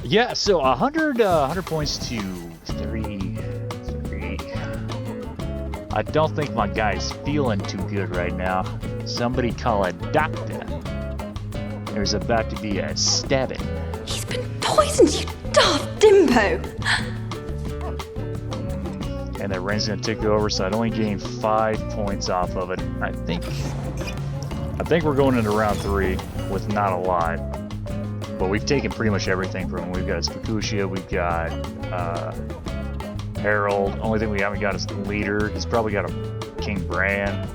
Yeah, so 100 points to 3. I don't think my guy's feeling too good right now. Somebody call a doctor. There's about to be a stabbing. He's been poisoned, you daft dimbo! And that rain's gonna take over, so I'd only gain 5 points off of it. I think we're going into round 3 with not a lot. But we've taken pretty much everything from him. We've got Spakushia, we've got Harold. Only thing we haven't got is the leader. He's probably got a King Bran.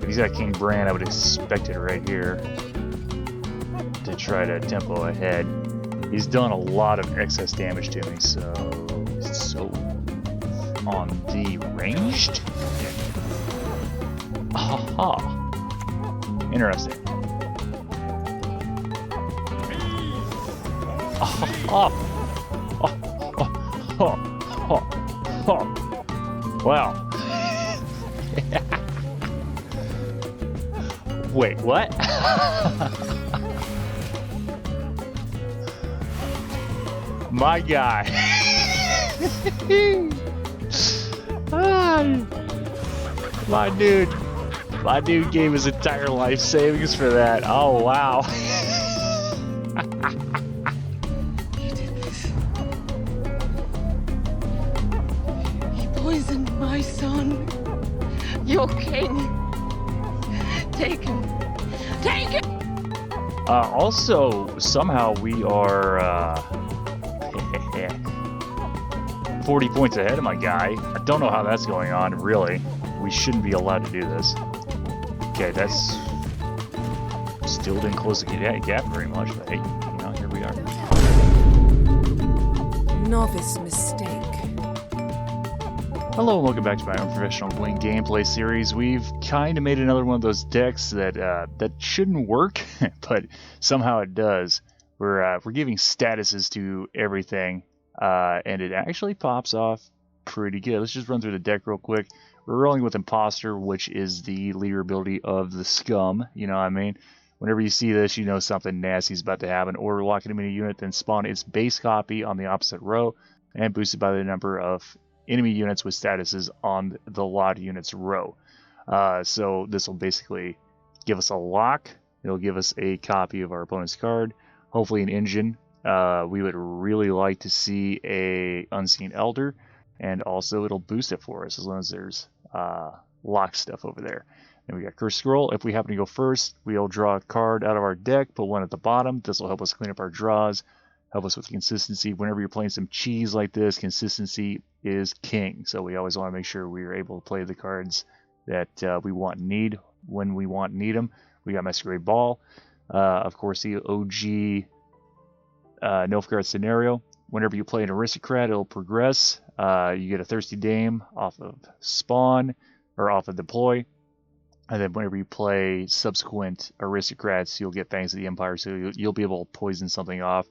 If he's got King Bran, I would expect it right here to try to tempo ahead. He's done a lot of excess damage to me, so on the ranged. Aha. Interesting. Wow. Wait, what? My guy. My dude gave his entire life savings for that. Oh, wow. He poisoned my son. Your king. Take him. Take him! Also, somehow we are 40 points ahead of my guy. I don't know how that's going on, really. We shouldn't be allowed to do this. Okay, that's still didn't close the gap very much, but hey, you know, here we are. Novice mistake. Hello and welcome back to my unprofessional Gwent gameplay series. We've kind of made another one of those decks that that shouldn't work, but somehow it does. We're giving statuses to everything, and it actually pops off pretty good. Let's just run through the deck real quick. We're rolling with Imposter, which is the leader ability of the scum. You know what I mean? Whenever you see this, you know something nasty is about to happen. Order lock enemy unit, then spawn its base copy on the opposite row, and boosted by the number of enemy units with statuses on the locked units row. So this will basically give us a lock. It'll give us a copy of our opponent's card. Hopefully an engine. We would really like to see a Unseen Elder. And also it'll boost it for us as long as there's lock stuff over there. And we got Curse Scroll. If we happen to go first, we'll draw a card out of our deck, put one at the bottom. This will help us clean up our draws, help us with consistency. Whenever you're playing some cheese like this, consistency is king. So we always want to make sure we are able to play the cards that we want and need when we want and need them. We got Masquerade Ball. Of course, the OG Nilfgaard scenario. Whenever you play an aristocrat, it'll progress. You get a Thirsty Dame off of spawn or off of deploy. And then whenever you play subsequent aristocrats, you'll get Fangs of the Empire, so you'll be able to poison something off.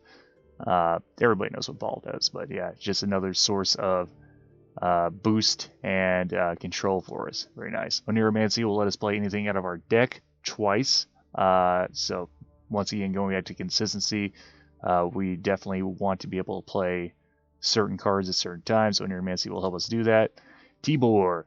Everybody knows what Ball does, but yeah, it's just another source of boost and control for us. Very nice. Oneiromancy will let us play anything out of our deck twice. So once again, going back to consistency, we definitely want to be able to play certain cards at certain times. So Oneiromancy will help us do that. Tibor.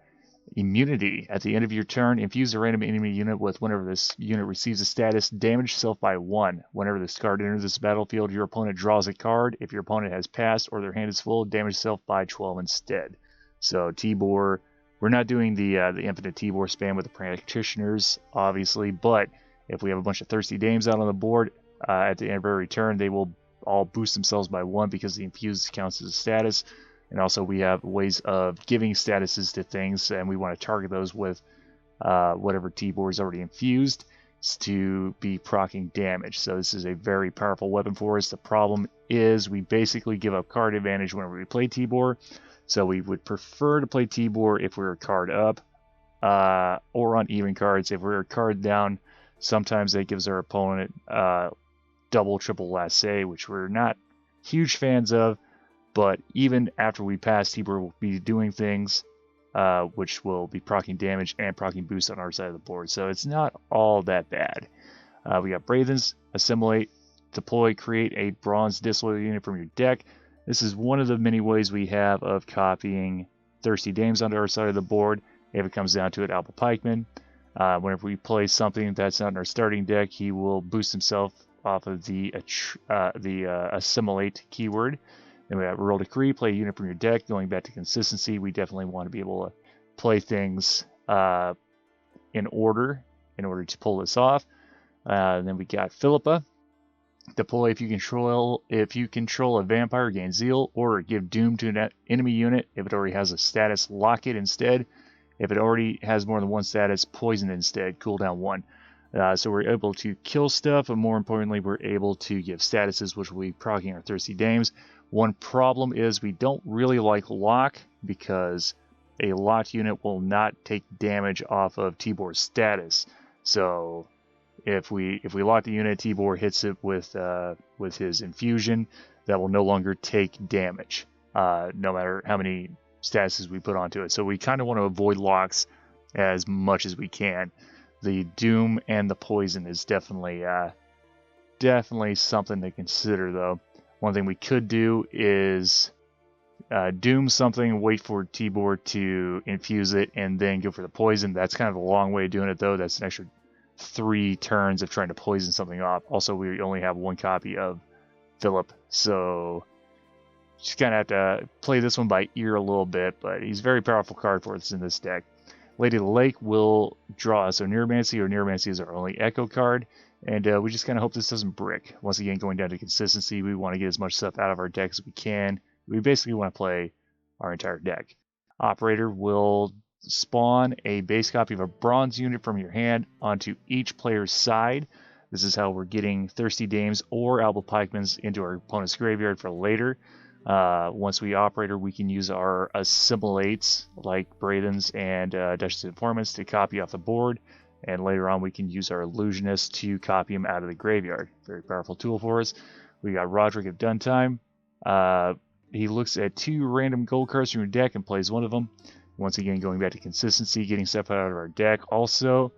Immunity. At the end of your turn, infuse a random enemy unit with whenever this unit receives a status, damage self by 1. Whenever this card enters this battlefield, your opponent draws a card. If your opponent has passed or their hand is full, damage self by 12 instead. So Tibor, we're not doing the infinite Tibor spam with the practitioners, obviously, but if we have a bunch of Thirsty Dames out on the board, at the end of every turn, they will all boost themselves by 1 because the infused counts as a status. And also we have ways of giving statuses to things, and we want to target those with whatever Tibor is already infused to be proccing damage. So this is a very powerful weapon for us. The problem is we basically give up card advantage whenever we play Tibor. So we would prefer to play Tibor if we're a card up, or on even cards. If we're a card down, sometimes that gives our opponent double, triple last say, which we're not huge fans of. But even after we pass, Tibor will be doing things which will be proccing damage and proccing boost on our side of the board. So it's not all that bad. We got Bravens, Assimilate. deploy, create a bronze disloyal unit from your deck. This is one of the many ways we have of copying Thirsty Dames onto our side of the board. If it comes down to it, Apple Pikeman. Whenever we play something that's not in our starting deck, he will boost himself off of the assimilate keyword. Then we have Roll Decree, play a unit from your deck. Going back to consistency, we definitely want to be able to play things in order to pull this off. Then we got Phillippe. Deploy if you control a vampire, gain zeal, or give doom to an enemy unit. If it already has a status, lock it instead. If it already has more than one status, poison instead, cooldown 1. So we're able to kill stuff, but more importantly, we're able to give statuses, which will be proccing our Thirsty Dames. One problem is we don't really like lock, because a locked unit will not take damage off of Tibor's status. So if we lock the unit, Tibor hits it with his infusion, that will no longer take damage, no matter how many statuses we put onto it. So we kind of want to avoid locks as much as we can. The doom and the poison is definitely something to consider, though. One thing we could do is doom something, wait for Tibor to infuse it, and then go for the poison. That's kind of a long way of doing it, though. That's an extra 3 turns of trying to poison something off. Also, we only have 1 copy of Phillippe, so just kind of have to play this one by ear a little bit, but he's a very powerful card for us in this deck. Lady of the Lake will draw us a Neuromancy, or Neuromancy is our only Echo card, and we just kind of hope this doesn't brick. Once again, going down to consistency, we want to get as much stuff out of our deck as we can. We basically want to play our entire deck. Operator will spawn a base copy of a bronze unit from your hand onto each player's side. This is how we're getting Thirsty Dames or Apple Pikemans into our opponent's graveyard for later. Once we operator, we can use our assimilates like Braden's and Duchess of Informants to copy off the board, and later on we can use our illusionist to copy him out of the graveyard. Very powerful tool for us. We got Roderick of Duntime. He looks at 2 random gold cards from your deck and plays one of them. Once again, going back to consistency, getting stuff out of our deck. Also,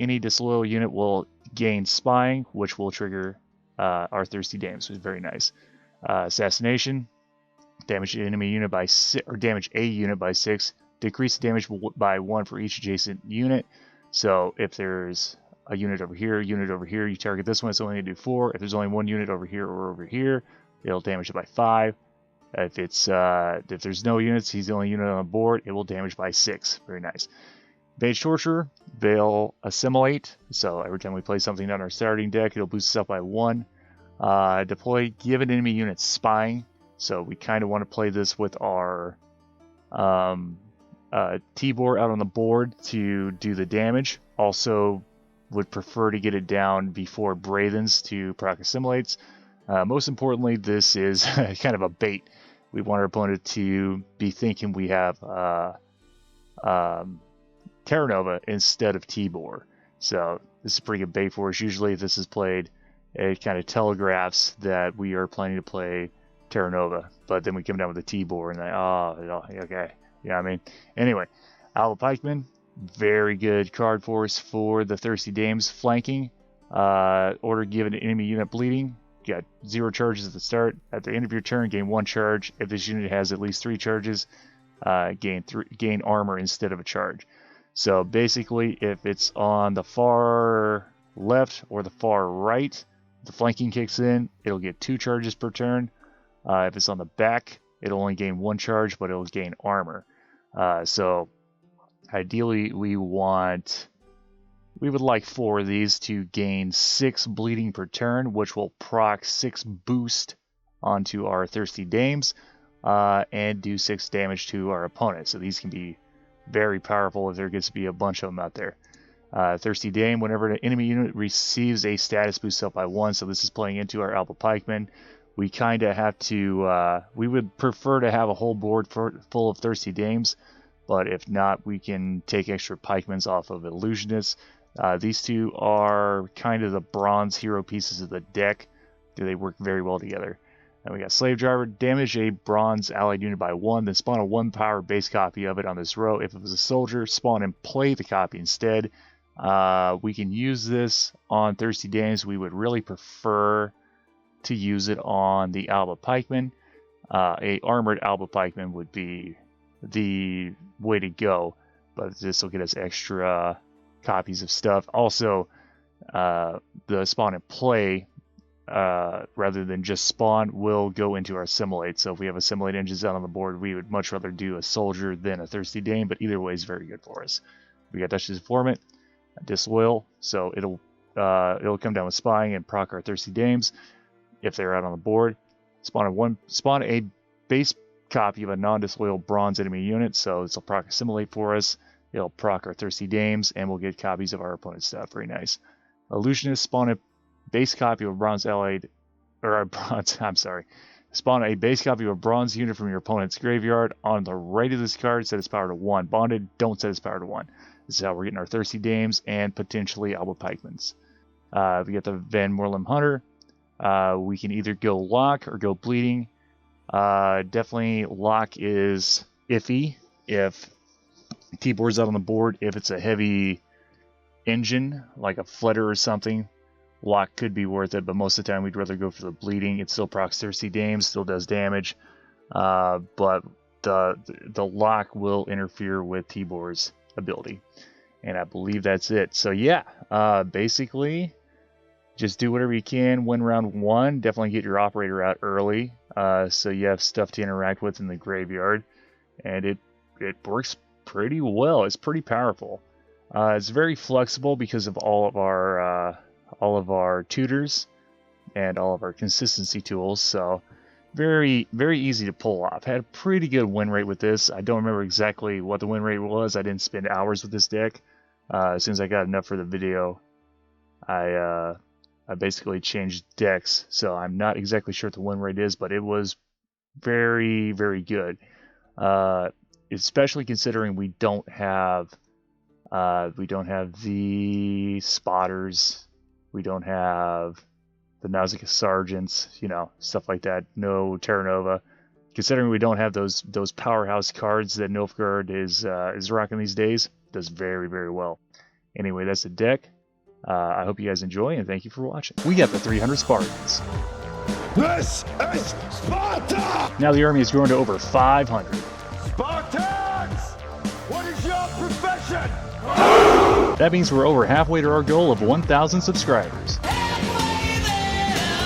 any disloyal unit will gain spying, which will trigger our Thirsty Dames, which is very nice. Assassination, damage an enemy unit by 6, or damage a unit by 6. Decrease the damage by 1 for each adjacent unit. So if there's a unit over here, you target this one, it's only going to do 4. If there's only 1 unit over here or over here, it'll damage it by 5. If there's no units, he's the only unit on the board, it will damage by 6. Very nice. Mage Torturer, they'll assimilate. So every time we play something on our starting deck, it'll boost us up by 1. Deploy, give an enemy unit spying. So we kind of want to play this with our Tibor out on the board to do the damage. Also would prefer to get it down before Braden's to proc assimilates. Most importantly, this is kind of a bait. We want our opponent to be thinking we have Terra Nova instead of Tibor. So this is a pretty good bait for us. Usually if this is played, it kind of telegraphs that we are planning to play Terra Nova. But then we come down with the Tibor and like, oh, okay. You know what I mean? Anyway, Apple Pikeman, very good card for us for the Thirsty Dames flanking. Order given enemy unit bleeding. You got 0 charges at the start. At the end of your turn, gain 1 charge. If this unit has at least 3 charges, gain armor instead of a charge. So basically, if it's on the far left or the far right, the flanking kicks in, it'll get 2 charges per turn. If it's on the back, it'll only gain 1 charge, but it'll gain armor. So ideally, we would like 4 of these to gain 6 bleeding per turn, which will proc 6 boost onto our Thirsty Dames, and do 6 damage to our opponent. So these can be very powerful if there gets to be a bunch of them out there. Thirsty Dame, whenever an enemy unit receives a status boost up by 1, so this is playing into our Apple Pikeman, we kind of have to, we would prefer to have a whole board full of Thirsty Dames, but if not, we can take extra Pikemans off of Illusionists. These 2 are kind of the bronze hero pieces of the deck. They work very well together. And we got Slave Driver, damage a bronze allied unit by 1, then spawn a 1 power base copy of it on this row. If it was a soldier, spawn and play the copy instead. We can use this on Thirsty Dames. We would really prefer to use it on the Alba Pikeman. A armored Alba Pikeman would be the way to go, but this will get us extra copies of stuff. Also, the spawn and play, rather than just spawn, will go into our assimilate. So if we have assimilate engines out on the board, we would much rather do a soldier than a Thirsty Dame, but either way is very good for us. We got Dutch's Informant, Disloyal, so it'll come down with spying and proc our Thirsty Dames if they're out on the board. Spawn a base copy of a non-disloyal bronze enemy unit, so this will proc assimilate for us. It'll proc our Thirsty Dames, and we'll get copies of our opponent's stuff. Very nice. Illusionist, spawn a base copy of a bronze allied, or a bronze, I'm sorry. Spawn a base copy of a bronze unit from your opponent's graveyard. On the right of this card, set its power to 1. Bonded, don't set its power to 1. This is how we're getting our Thirsty Dames and potentially Alba Pikemans. We get the Van Morlem Hunter. We can either go lock or go bleeding. Definitely lock is iffy if Tibor's out on the board. If it's a heavy engine, like a flutter or something, lock could be worth it, but most of the time we'd rather go for the bleeding. It still procs Thirsty Dames, still does damage, but the lock will interfere with Tibor's ability. And I believe that's it. So yeah, basically just do whatever you can, win round 1. Definitely get your operator out early, so you have stuff to interact with in the graveyard, and it works pretty well. It's pretty powerful. It's very flexible because of all of our tutors and all of our consistency tools. So very, very easy to pull off. Had a pretty good win rate with this. I don't remember exactly what the win rate was. I didn't spend hours with this deck. As soon as I got enough for the video, I basically changed decks. So I'm not exactly sure what the win rate is, but it was very, very good. Especially considering we don't have the spotters, we don't have the Nauzica sergeants, stuff like that. No Terra Nova. Considering we don't have those powerhouse cards that Nilfgaard is rocking these days, does very, very well. Anyway, that's the deck. I hope you guys enjoy, and thank you for watching. We got the 300 Spartans. This is Sparta! Now the army has grown to over 500. Spartans! What is your profession? That means we're over halfway to our goal of 1,000 subscribers.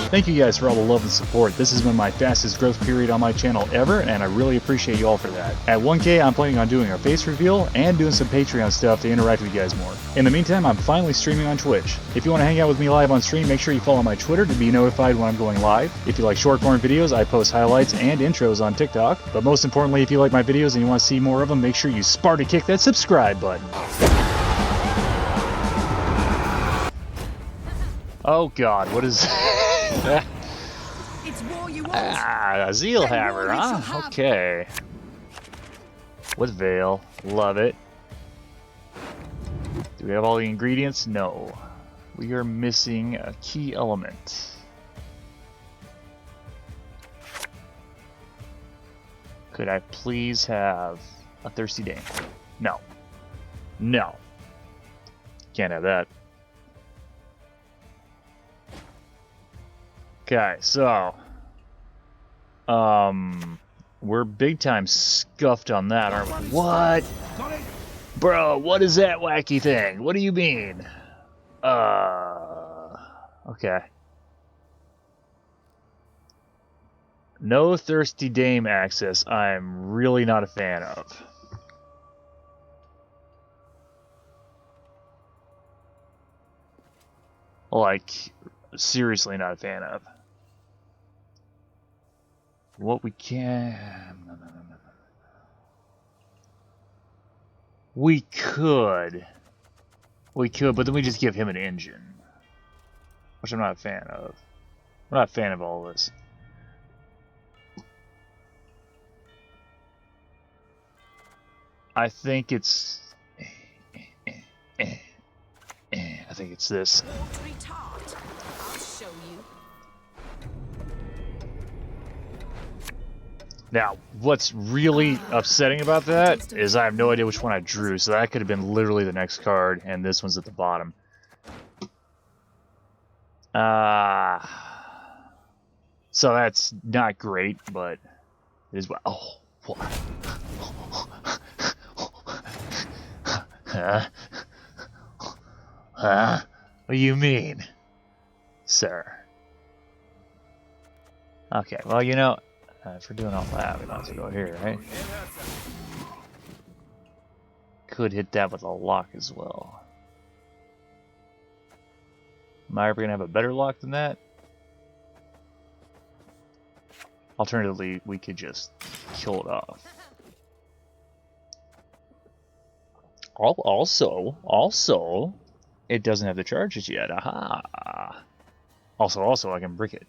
Thank you guys for all the love and support. This has been my fastest growth period on my channel ever, and I really appreciate you all for that. At 1K, I'm planning on doing our face reveal and doing some Patreon stuff to interact with you guys more. In the meantime, I'm finally streaming on Twitch. If you want to hang out with me live on stream, make sure you follow my Twitter to be notified when I'm going live. If you like short form videos, I post highlights and intros on TikTok. But most importantly, if you like my videos and you want to see more of them, make sure you Sparta kick that subscribe button. Oh god, what is that? It's war you want. A Zeal Hammer, huh? Okay. With Veil. Love it. Do we have all the ingredients? No. We are missing a key element. Could I please have a Thirsty Dame? No. No. Can't have that. Okay, so we're big time scuffed on that, aren't we? What? Bro, what is that wacky thing? What do you mean? Okay. No Thirsty Dame access, I'm really not a fan of. Like, seriously not a fan of. What we can... We could, but then we just give him an engine, which I'm not a fan of. I'm not a fan of all of this. I think it's... I think it's this. Now, what's really upsetting about that is I have no idea which one I drew, so that could have been literally the next card, and this one's at the bottom. So that's not great, but it is what. Oh, what? Huh? Huh? What do you mean, sir? Okay, well, you know, if we're doing all that, we might as well go here, right? Could hit that with a lock as well. Am I ever going to have a better lock than that? Alternatively, we could just kill it off. Also, it doesn't have the charges yet. Aha! Also, I can brick it.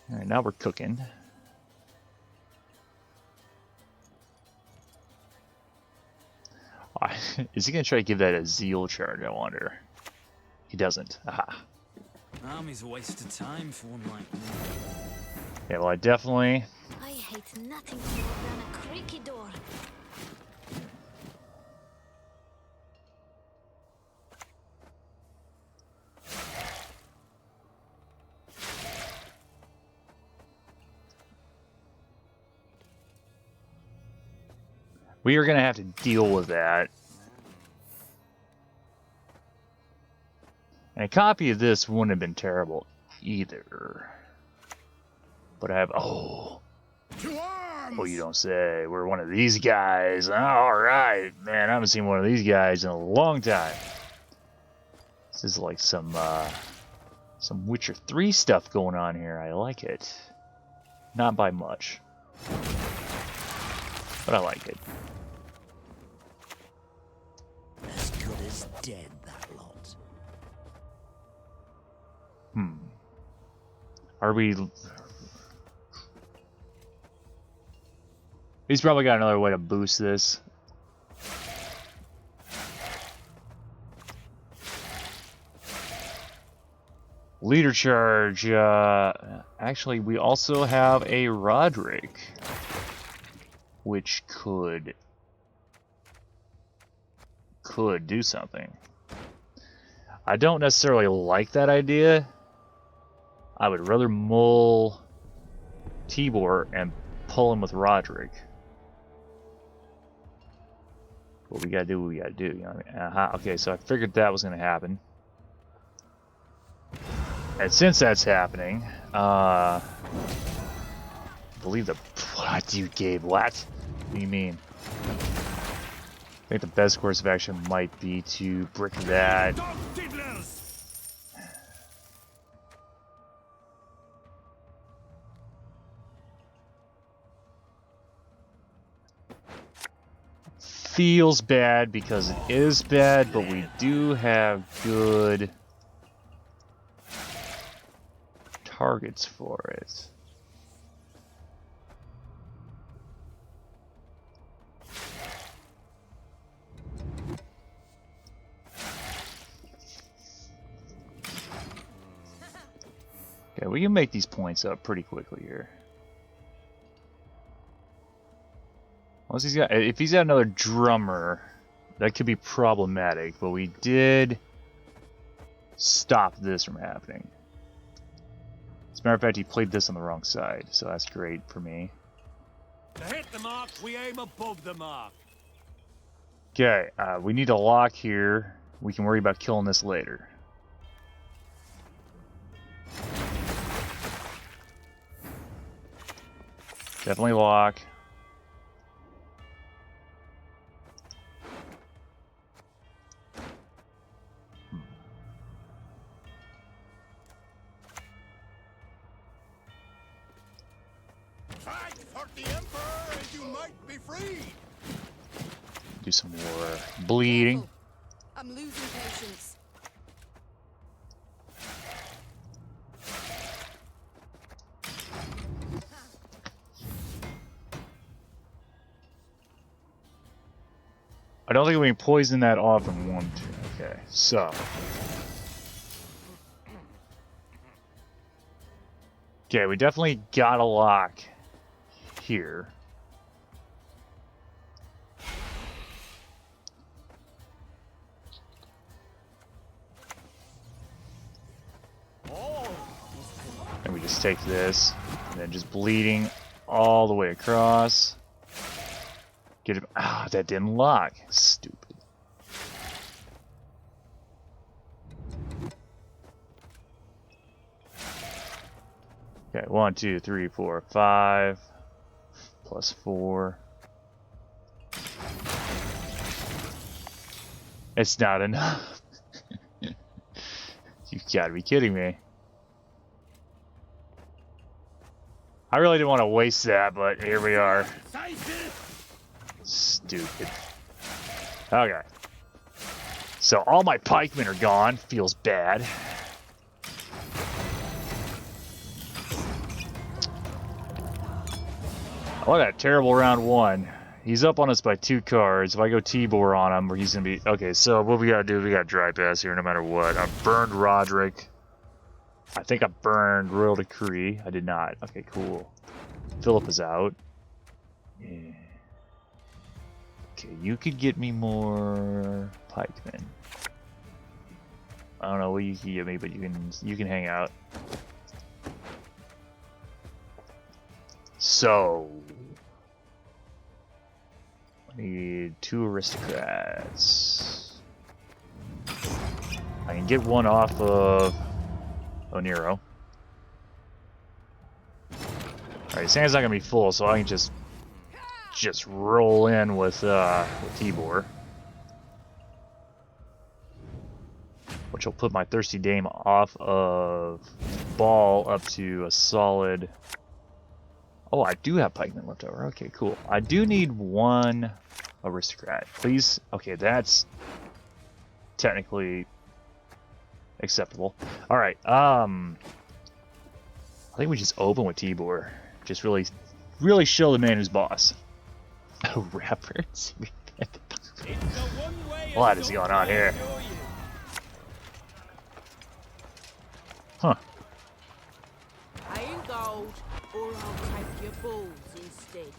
Alright, now we're cooking. Is he going to try to give that a zeal charge, I wonder? He doesn't. Aha. Army's a waste of time for one like me. Yeah, well, I definitely... I hate nothing more than a creaky door. We are going to have to deal with that. And a copy of this wouldn't have been terrible either. But I have... Oh, you don't say. We're one of these guys. Alright. Man, I haven't seen one of these guys in a long time. This is like some Witcher 3 stuff going on here. I like it. Not by much. But I like it. As good as dead, that lot. Are we... He's probably got another way to boost this. Leader charge. Actually, we also have a Roderick, which could do something. I don't necessarily like that idea. I would rather mull Tibor and pull him with Roderick. What we gotta do, what we gotta do. You know what I mean? Okay, so I figured that was gonna happen. And since that's happening, I believe the... What you gave? What? What do you mean? I think the best course of action might be to brick that. Feels bad because it is bad, but we do have good targets for it. Okay, we can make these points up pretty quickly here. Unless he's got, if he's got another drummer, that could be problematic, but we did stop this from happening. As a matter of fact, he played this on the wrong side, so that's great for me. To hit the mark, we aim above the mark. Okay, we need a lock here. We can worry about killing this later. Definitely lock. Fight for the Emperor and you might be freed. Do some more bleeding. I'm losing patience. I don't think we can poison that off in one turn. Okay, so Okay, we definitely got a lock here. And we just take this, and then just bleeding all the way across. Get it. Ah, that didn't lock. Stupid. Okay, 1, 2, 3, 4, 5. Plus 4. It's not enough. You gotta be kidding me. I really didn't want to waste that, but here we are. Stupid. Okay. So all my pikemen are gone. Feels bad. Oh, that terrible round 1. He's up on us by 2 cards. If I go Tibor on him, he's gonna be okay. So what we gotta do? We gotta dry pass here, no matter what. I burned Roderick. I think I burned Royal Decree. I did not. Okay, cool. Phillippe is out. Yeah. Okay, you could get me more pikemen. I don't know what you can get me, but you can hang out. So I need 2 aristocrats. I can get one off of Oniro. Alright, Sam's not gonna be full, so I can just roll in with Tibor. Which will put my Thirsty Dame off of Ball up to a solid. Oh, I do have pikemen left over. Okay, cool. I do need 1 aristocrat. Please. Okay, that's technically acceptable. Alright, I think we just open with Tibor. Just really show the man who's boss. Oh, rappers. A lot is going on here. Huh. I ain't gold, or I'll take your balls instead.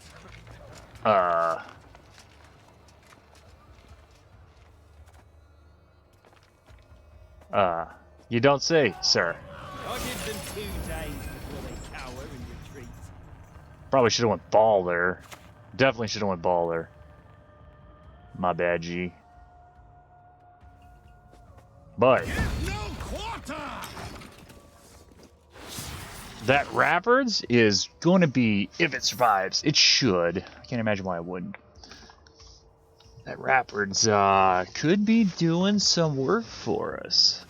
You don't say, sir. I give them 2 days before they cower and retreat. Probably should have went Ball there. Definitely should have went Ball there. My bad, G. But No quarter! that Rapids is going to be, if it survives, it should. I can't imagine why it wouldn't. That Rapids could be doing some work for us.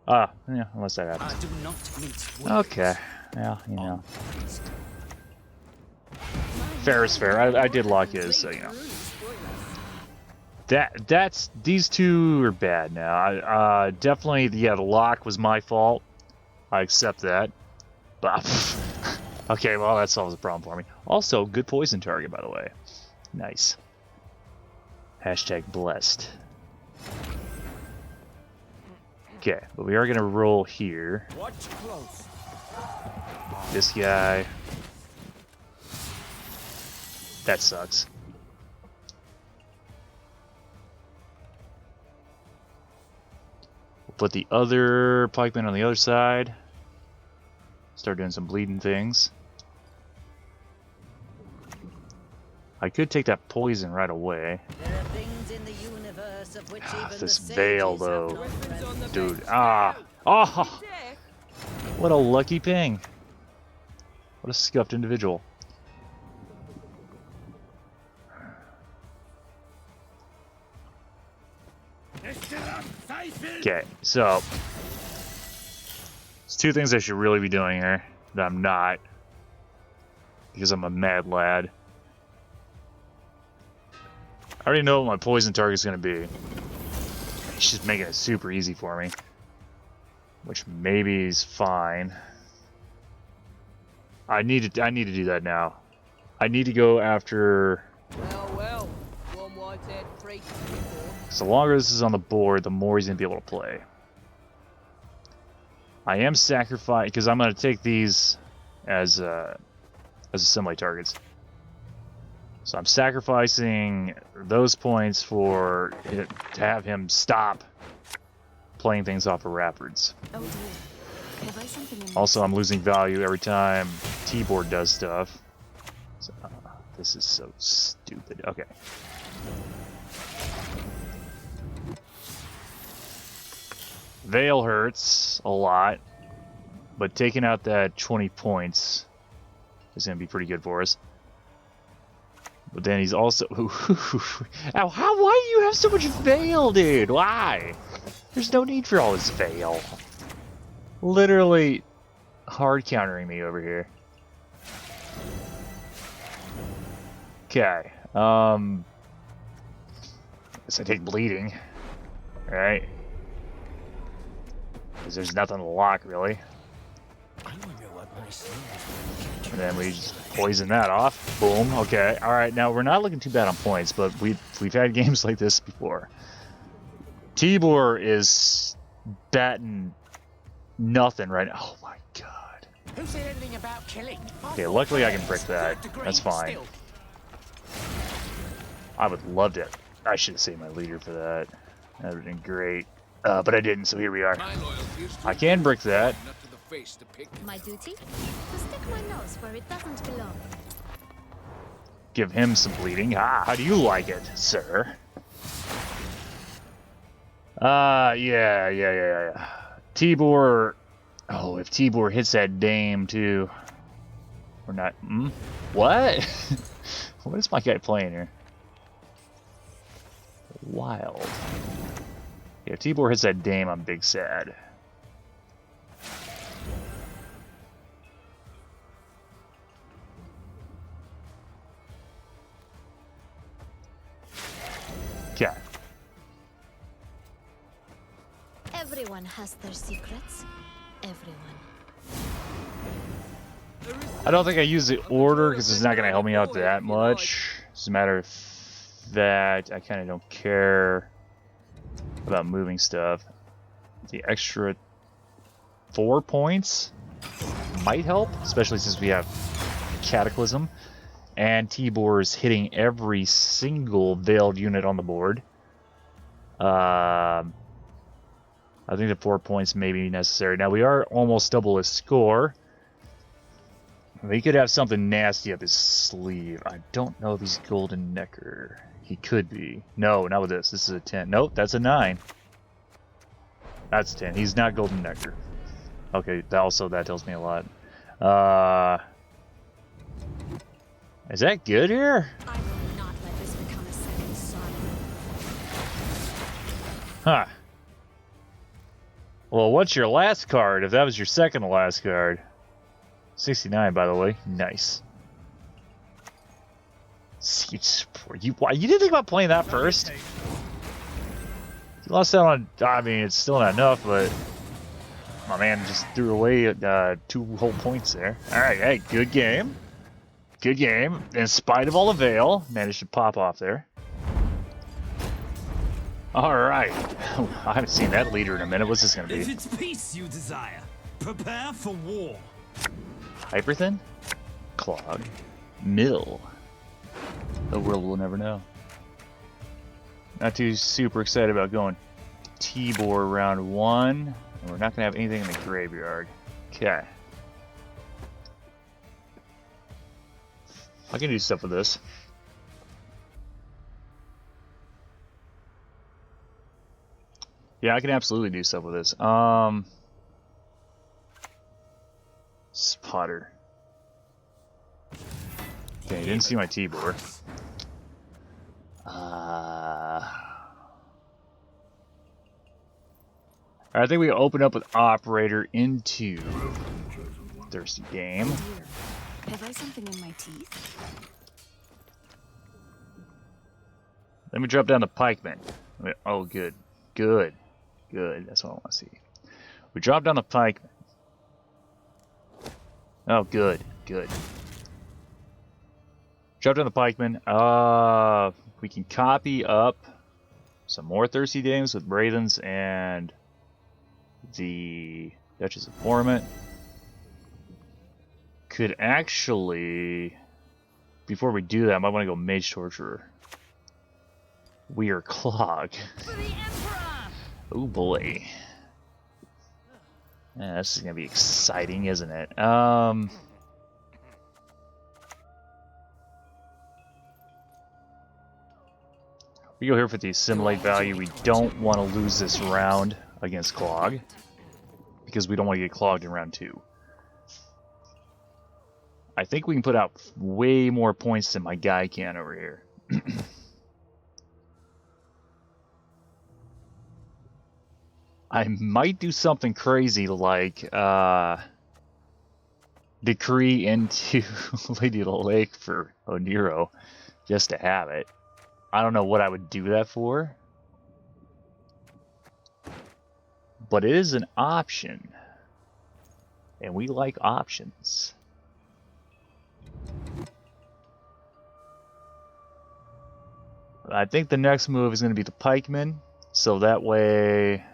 Yeah, unless that happens. I do not mince words. Okay. Yeah, you know. Fair is fair. I did lock his, so you know. That's these 2 are bad now. I definitely, yeah, the lock was my fault. I accept that. But okay, well, that solves the problem for me. Also, good poison target, by the way. Nice. Hashtag blessed. Okay, but we are gonna roll here. Watch close. This guy. That sucks. We'll put the other pikeman on the other side. Start doing some bleeding things. I could take that poison right away. There are things in the universe of which even This the veil, sages have though. no friends. Dude, oh! What a lucky ping. What a scuffed individual. Okay, so there's 2 things I should really be doing here that I'm not, because I'm a mad lad. I already know what my poison target's gonna be. He's just making it super easy for me, which maybe is fine. I need to do that now. I need to go after. Well, one white-haired freak before. So the longer this is on the board, the more he's gonna be able to play. I am sacrificing because I'm gonna take these as assembly targets. So I'm sacrificing those points for it, to have him stop playing things off of Rapids. Oh dear. Have I something in Also, I'm losing value every time Tibor does stuff. So, this is so stupid. Okay. Veil hurts a lot, but taking out that 20 points is going to be pretty good for us. But then he's also... Ow, why do you have so much Veil, dude? Why? There's no need for all this Veil. Literally hard countering me over here. Okay. Guess I take bleeding. Alright. Because there's nothing to lock, really. And then we just poison that off. Boom. Okay. Alright, now we're not looking too bad on points, but we've had games like this before. Tibor is batting nothing right now. Oh my god. Who said anything about killing? Okay, luckily I can brick that. That's fine. I would loved it. I should have saved my leader for that. That would have been great. But I didn't, so here we are. I can brick that. my duty? To stick my nose where it doesn't belong. Give him some bleeding. Ah, how do you like it, sir? Yeah. Tibor. Oh, if Tibor hits that dame too. We're not. What? What is my guy playing here? Wild. Yeah, if Tibor hits that dame, I'm big sad. Okay. Everyone has their secrets. Everyone. I don't think I use the order because it's not going to help me out that much. As a matter of fact, I kind of don't care about moving stuff. The extra 4 points might help, especially since we have Cataclysm. And Tibor is hitting every single veiled unit on the board. I think the 4 points may be necessary. Now we are almost double his score. He could have something nasty up his sleeve. I don't know if he's Golden Necker. He could be. No, not with this. This is a 10. Nope, that's a 9. That's 10. He's not Golden Necker. Okay, that tells me a lot. Is that good here? I will not let this become a second son. Huh. Well, what's your last card? If that was your second to last card. 69, by the way. Nice. Siege support. You didn't think about playing that first? You lost out on. I mean, it's still not enough, but my man just threw away 2 whole points there. All right, hey, good game. Good game. In spite of all the veil, managed to pop off there. All right. I haven't seen that leader in a minute. What's this gonna be? If it's peace you desire, prepare for war. Hyperthin? Clog. Mill. The world will never know. Not too super excited about going Tibor round 1. And we're not going to have anything in the graveyard. Okay. I can do stuff with this. Yeah, I can absolutely do stuff with this. Spotter. Okay, you didn't see my Tibor. I think we open up with Operator into Thirsty Dame. Have I something in my teeth? Let me drop down the Pikeman. Oh, good. Good. Good. That's what I want to see. We drop down the Pikeman. Oh, good. Good. Drop down the Pikeman. We can copy up some more Thirsty Dames with Braithens and the Duchess of Ornament. could actually, before we do that, I might want to go Mage Torturer. We are clog. Oh boy. Yeah, this is gonna be exciting, isn't it? We go here for the assimilate value. We don't want to lose this round against clog because we don't want to get clogged in round 2. I think we can put out way more points than my guy can over here. I might do something crazy like decree into Lady of the Lake for Oniro just to have it. I don't know what I would do that for, but it is an option, and we like options. I think the next move is going to be the pikeman, so that way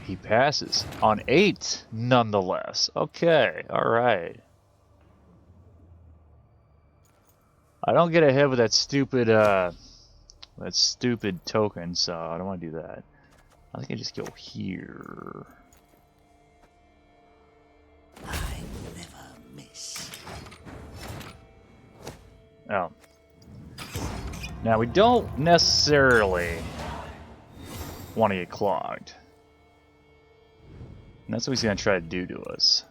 he passes on 8 nonetheless. Okay, alright. I don't get ahead with that stupid token, so I don't want to do that. I think I just go here. I never miss. Oh. Now we don't necessarily want to get clogged. And that's what he's going to try to do to us.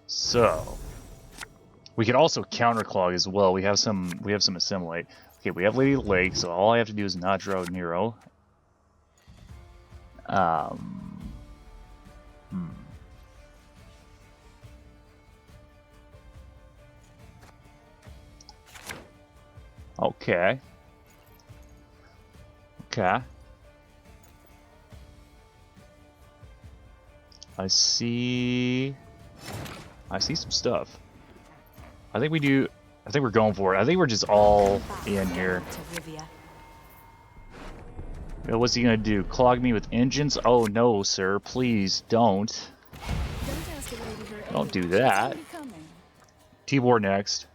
So we could also counter clog as well. We have some assimilate. Okay, we have Lady of the Lake, so all I have to do is not draw Nero. Okay. Okay. I see some stuff. I think we're going for it. I think we're just all in here. What's he gonna do? Clog me with engines? Oh no, sir. Please don't. Don't do that. Tibor next.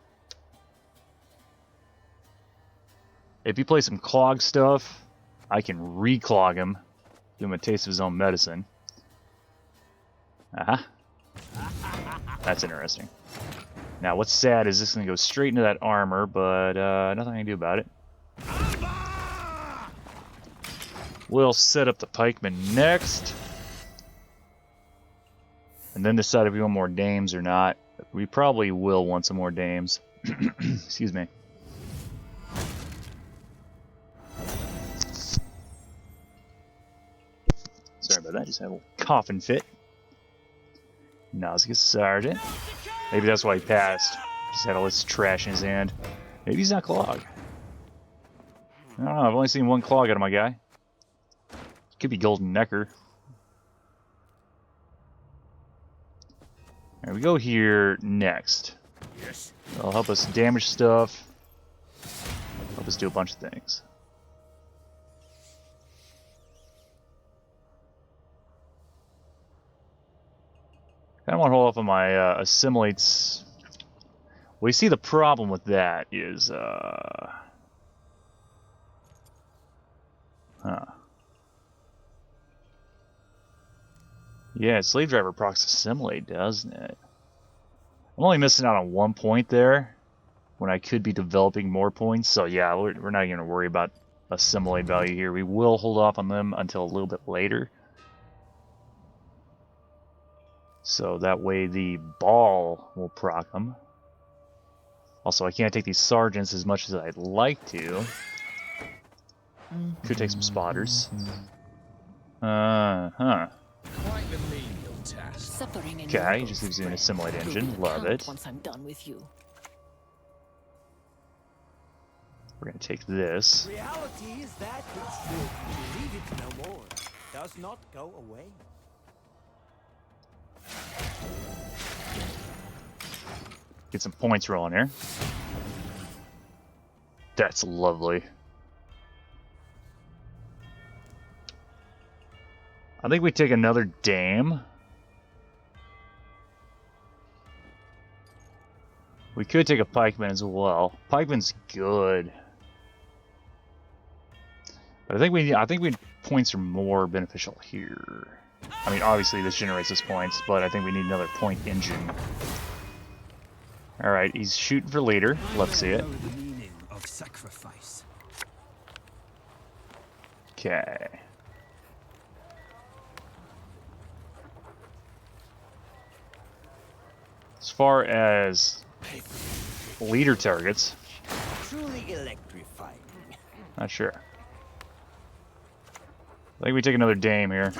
If you play some clog stuff, I can re-clog him. Give him a taste of his own medicine. That's interesting. Now, what's sad is this is going to go straight into that armor, but nothing I can do about it. We'll set up the pikeman next. And then decide if we want more dames or not. We probably will want some more dames. Excuse me. Sorry about that, just had a little coughing fit. Nauzica Sergeant. Maybe that's why he passed. Just had all this trash in his hand. Maybe he's not clog. I don't know, I've only seen one clog out of my guy. Could be Golden Necker. Alright, we go here next. Yes. It'll help us damage stuff. Help us do a bunch of things. I kind of want to hold off on my assimilates. Well, you see the problem with that is, yeah, slave driver procs assimilate, doesn't it? I'm only missing out on 1 point there, when I could be developing more points. So yeah, we're not going to worry about assimilate value here. We will hold off on them until a little bit later. So that way the ball will proc them. Also, I can't take these sergeants as much as I'd like to. Could take some spotters. Quite the menial task. Okay, he just leaves you an assimilate engine. Love it. Once I'm done with you. We're gonna take this. Reality is that which should believe it no more does not go away. Get some points rolling here. That's lovely. I think we take another dame. We could take a pikeman as well. Pikeman's good. But I think points are more beneficial here. I mean, obviously this generates us points, but I think we need another point engine. Alright, he's shooting for leader. Love to see it. The meaning of sacrifice. Okay. As far as leader targets, Truly electrifying. not sure. I think we take another dame here.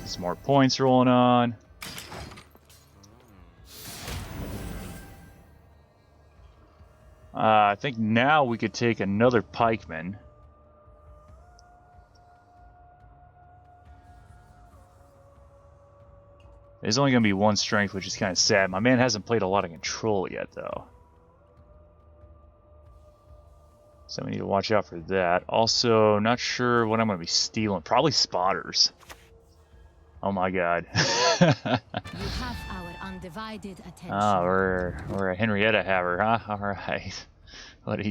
Some more points rolling on. I think now we could take another pikeman. There's only going to be one strength, which is kind of sad. My man hasn't played a lot of control yet, though. So we need to watch out for that. Also, not sure what I'm going to be stealing. Probably spotters. Oh my god. You have our undivided attention. Ah, we're a Henrietta haver, huh? Alright. What are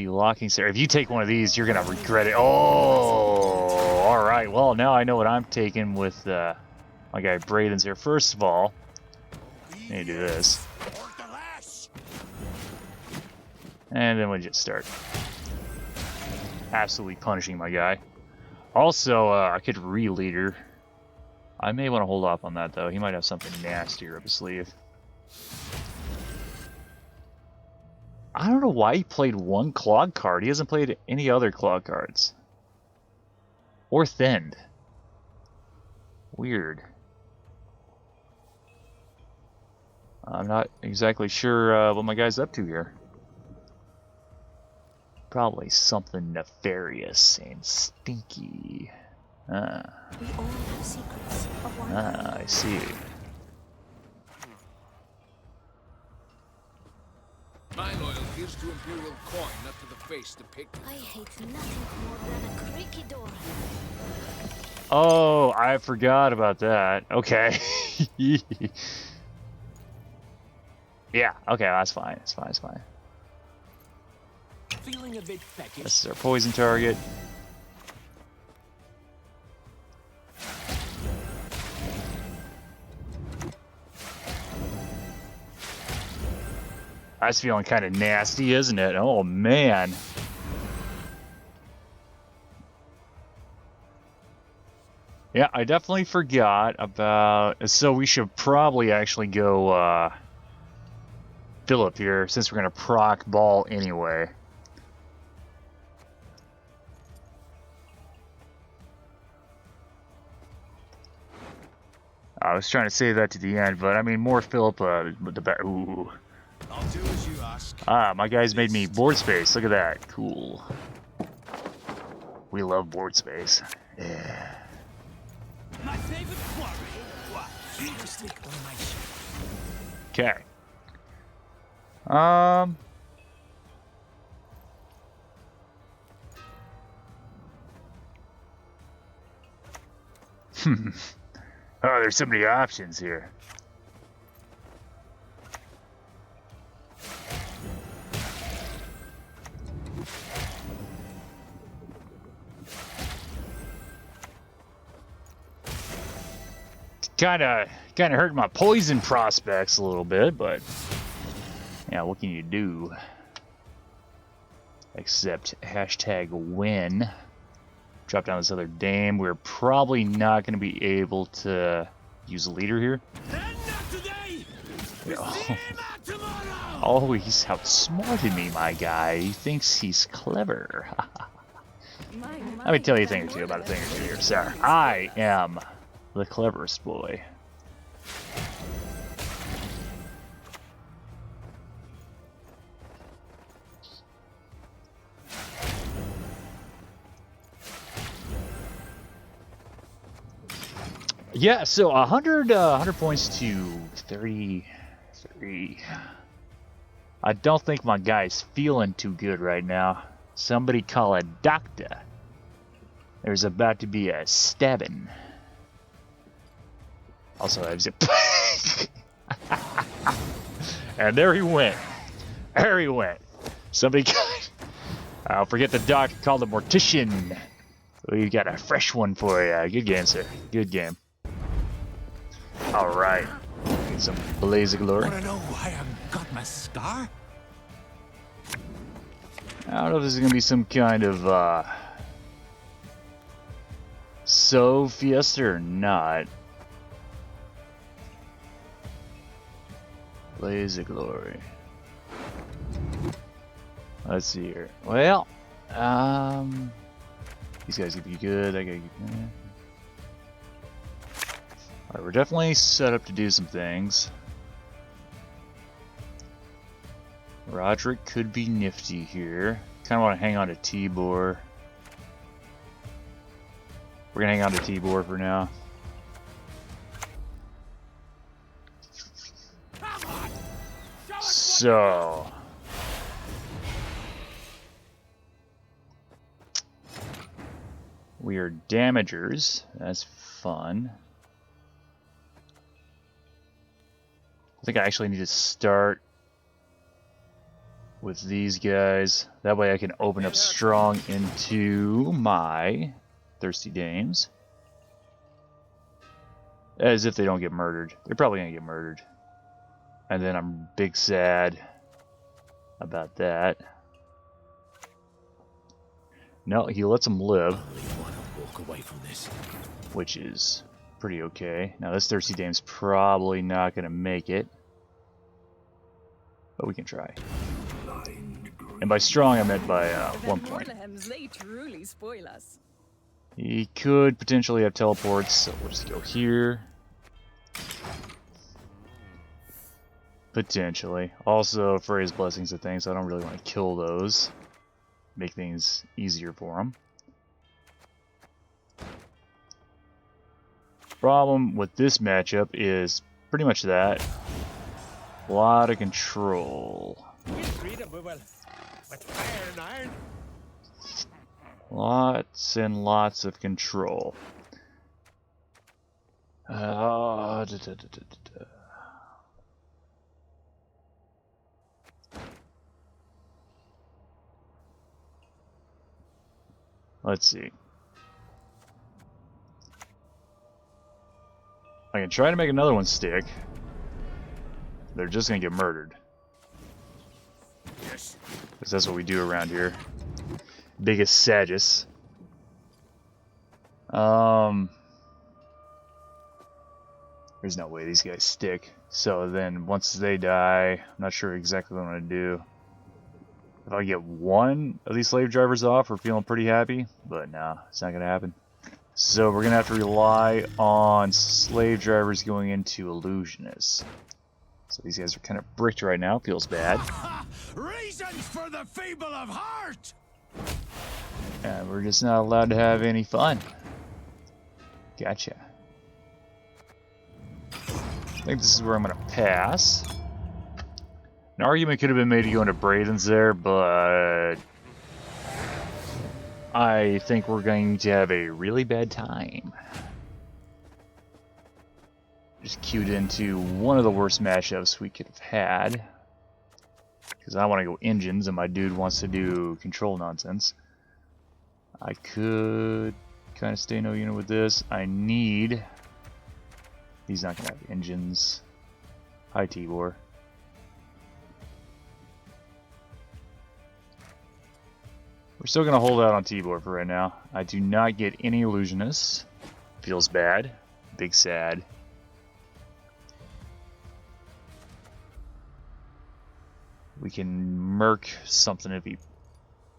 you locking, sir? If you take one of these, you're going to regret it. Oh! Alright, well, now I know what I'm taking with my guy Braden's here. First of all, I need to do this. And then we just start absolutely punishing my guy. Also, I could re-leader. I may want to hold off on that, though. He might have something nastier up his sleeve. I don't know why he played one clog card. He hasn't played any other clog cards. Or thinned. Weird. I'm not exactly sure what my guy's up to here. Probably something nefarious and stinky. We all have secrets of one I see. My loyalty is to Imperial coin, not to the face depicted. I hate nothing more than a creaky door. Oh, I forgot about that. Okay. Yeah, okay, that's fine. It's fine, it's fine. Feeling a bit peckish. This is our poison target. That's feeling kind of nasty, isn't it? Oh, man. Yeah, I definitely forgot about... So we should probably actually go Phillippe here, since we're going to proc ball anyway. I was trying to save that to the end, but I mean, more Phillippe, the better. Ooh. I'll do as you ask. Ah, my guys made me board space. Look at that. Cool. We love board space. Yeah. My favorite quarry. What? Seriously on my ship. Okay. Oh, there's so many options here. Kind of hurt my poison prospects a little bit, but yeah, what can you do? Except #win. Drop down this other dame. We're probably not going to be able to use a leader here. Oh, he's outsmarted me, my guy. He thinks he's clever. Let me tell you a thing or two about a thing or two here, sir. I am the cleverest boy. Yeah, so 100 points to 30 3. I don't think my guy's feeling too good right now. Somebody call a doctor. There's about to be a stabbing. Also, I have zip. And there he went. There he went. Somebody I'll forget the doctor, call the mortician. We got a fresh one for you. Good game, sir. Good game. Alright. Get some blaze of glory. Wanna know why I got my scar? I don't know if this is gonna be some kind of fiesta or not. Blaze of glory. Let's see here. Well, these guys could be good. I gotta get good. Alright, we're definitely set up to do some things. Roderick could be nifty here. Kind of want to hang on to Tibor. We're gonna hang on to Tibor for now. So we are damagers. That's fun. I think I actually need to start with these guys. That way I can open up strong into my Thirsty Dames. As if they don't get murdered. They're probably gonna get murdered. And then I'm big sad about that. No, he lets them live. Walk away from this. Which is pretty okay. Now this Thirsty Dame's probably not gonna make it. But we can try. And by strong I meant by 1 point. They truly spoil us. He could potentially have teleports, so we'll just go here. Potentially. Also, Freya's Blessings of things, so I don't really want to kill those. Make things easier for him. Problem with this matchup is pretty much that. A lot of control. Lots and lots of control. Let's see. I can try to make another one stick. They're just gonna get murdered. Yes. Because that's what we do around here. Biggest Sagus. There's no way these guys stick. So then once they die, I'm not sure exactly what I'm gonna do. If I get one of these slave drivers off, we're feeling pretty happy. But no, it's not gonna happen. So we're gonna have to rely on slave drivers going into illusionists. So these guys are kind of bricked right now. Feels bad. Reasons for the feeble of heart. And we're just not allowed to have any fun. Gotcha. I think this is where I'm gonna pass. An argument could have been made to go into Braden's there, but I think we're going to have a really bad time. Just queued into one of the worst matchups we could have had. Because I want to go engines and my dude wants to do control nonsense. I could kind of stay no unit with this. I need... He's not going to have engines. Hi, Tibor. We're still going to hold out on Tibor for right now. I do not get any illusionists. Feels bad. Big sad. We can murk something if he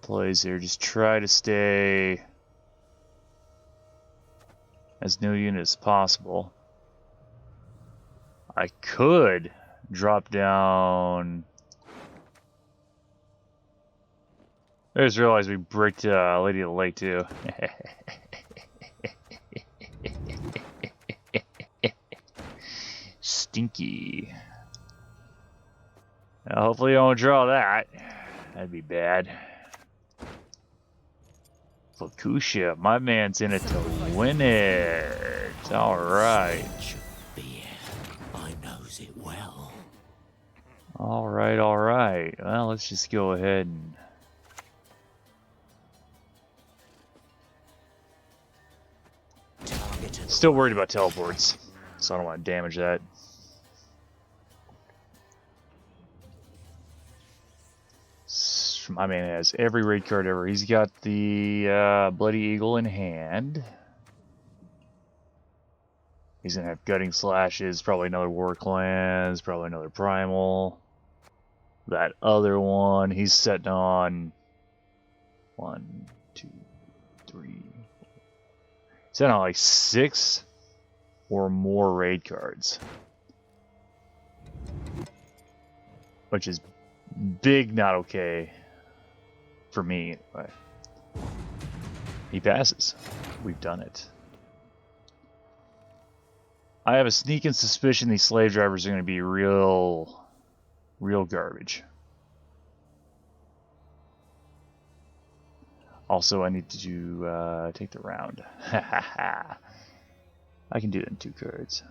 plays here. Just try to stay as no unit as possible. I could drop down... I just realized we bricked Lady of the Lake too. Stinky. Hopefully you don't draw that. That'd be bad. Lakusha, my man's in it to win it. Alright. I knows it well. Alright, alright. Well, let's just go ahead and... Still worried about teleports, so I don't want to damage that. My man has every raid card ever. He's got the Bloody Eagle in hand. He's gonna have Gutting Slashes, probably another War Clans, probably another Primal. That other one, he's setting on 1, 2, 3, 4. Setting on like 6 or more raid cards, which is big, not okay. For me, anyway. He passes. We've done it. I have a sneaking suspicion these slave drivers are going to be real garbage. Also, I need to take the round. I can do it in 2 cards.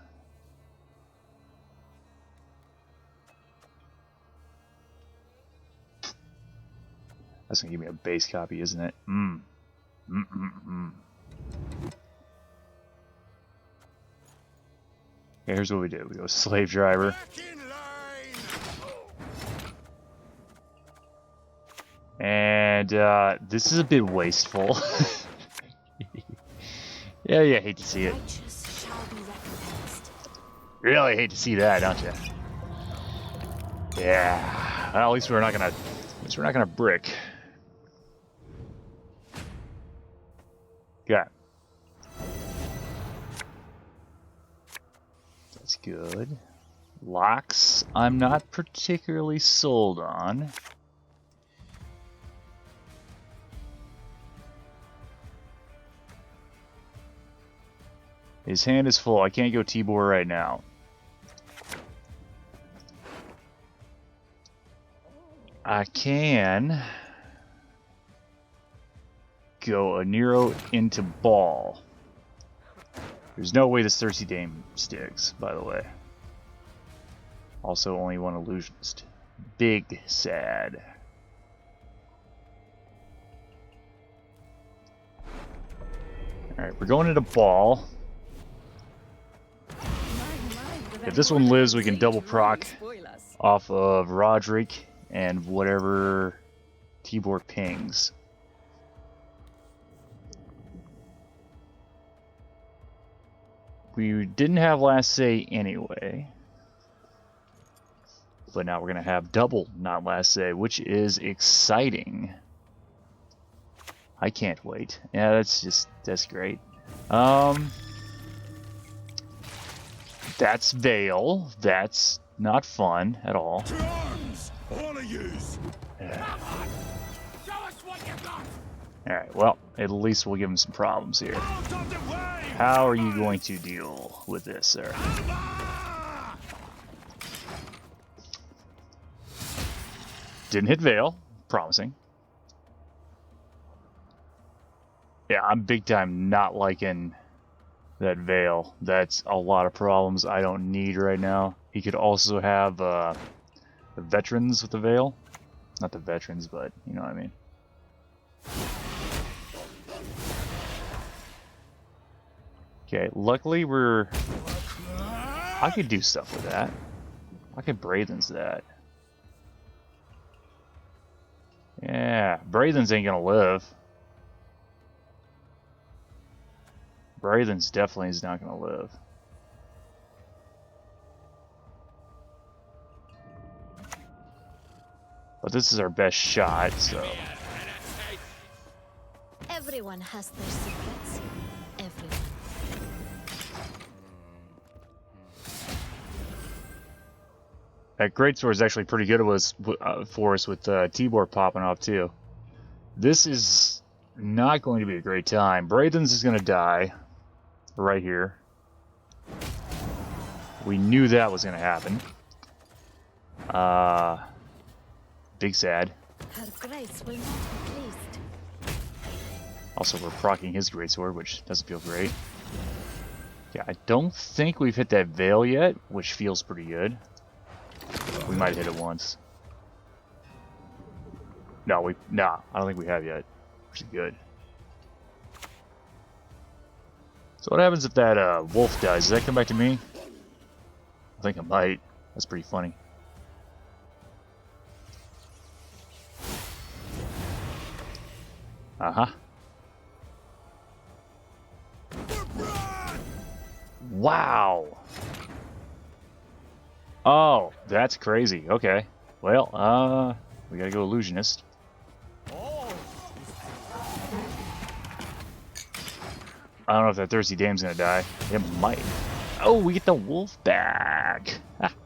That's gonna give me a base copy, isn't it? Okay, here's what we do. We go slave driver. And this is a bit wasteful. Yeah, hate to see it. Really hate to see that, don't you? Yeah. Well, at least we're not gonna brick. Okay. That's good. Locks, I'm not particularly sold on. His hand is full. I can't go Tibor right now. I can go a Nero into ball. There's no way this Thirsty Dame sticks, by the way. Also, only one illusionist. Big sad. Alright, we're going into ball. If this one lives, we can double proc off of Roderick and whatever Tibor pings. We didn't have last say anyway, but now we're going to have double not last say, which is exciting. I can't wait. Yeah, that's great. That's Veil. That's not fun at all. Alright, well, at least we'll give him some problems here. How are you going to deal with this, sir? Didn't hit Veil. Promising. Yeah, I'm big time not liking that Veil. That's a lot of problems I don't need right now. He could also have the veterans with the Veil. Not the veterans, but you know what I mean. Okay, luckily I could do stuff with that. I could Braithen's that. Yeah, Braithen's ain't gonna live. Braithen's definitely is not gonna live. But this is our best shot, so. Everyone has their secrets. Everyone. That greatsword is actually pretty good for us with Tibor popping off too. This is not going to be a great time. Braithen's is going to die right here. We knew that was going to happen. Big sad. Her grace will not be pleased. Also, we're proccing his greatsword, which doesn't feel great. Yeah, I don't think we've hit that veil yet, which feels pretty good. We might have hit it once. No, I don't think we have yet, which is good. So what happens if that wolf dies? Does that come back to me? I think it might. That's pretty funny. Uh-huh. Wow. Oh, that's crazy. Okay. Well, we gotta go illusionist. I don't know if that thirsty dame's gonna die. It might. Oh, we get the wolf back.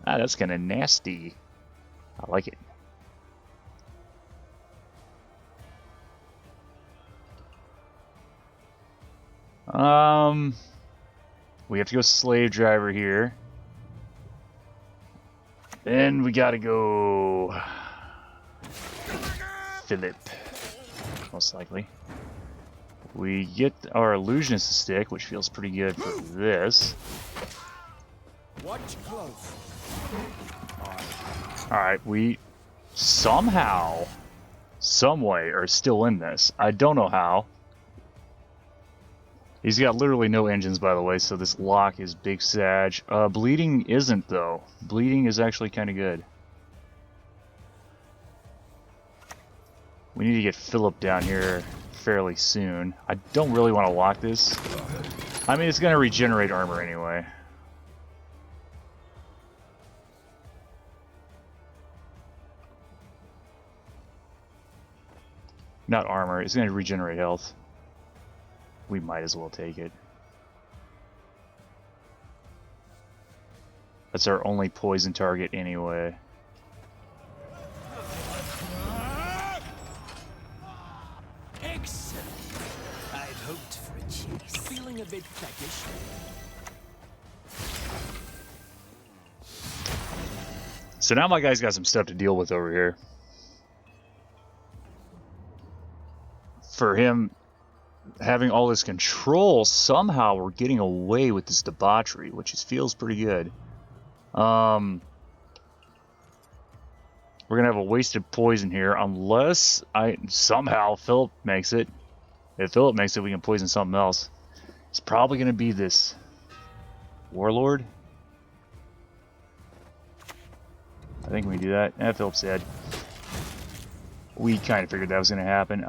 That's kind of nasty. I like it. We have to go slave driver here. Then we gotta go Phillippe, most likely. We get our illusionist stick, which feels pretty good for this. Watch close. Alright, we somehow, some way, are still in this. I don't know how. He's got literally no engines, by the way, so this lock is big sag. Bleeding isn't, though. Bleeding is actually kind of good. We need to get Phillippe down here fairly soon. I don't really want to lock this. I mean, it's going to regenerate armor anyway. Not armor, it's going to regenerate health. We might as well take it. That's our only poison target anyway. Excellent. I'd hoped for a chase. Feeling a bit peckish. So now my guy's got some stuff to deal with over here. For him having all this control, somehow we're getting away with this debauchery, which feels pretty good. We're gonna have a wasted poison here, unless somehow Phillippe makes it. If Phillippe makes it, we can poison something else. It's probably gonna be this warlord. I think we do that. Phillippe's dead. We kind of figured that was gonna happen.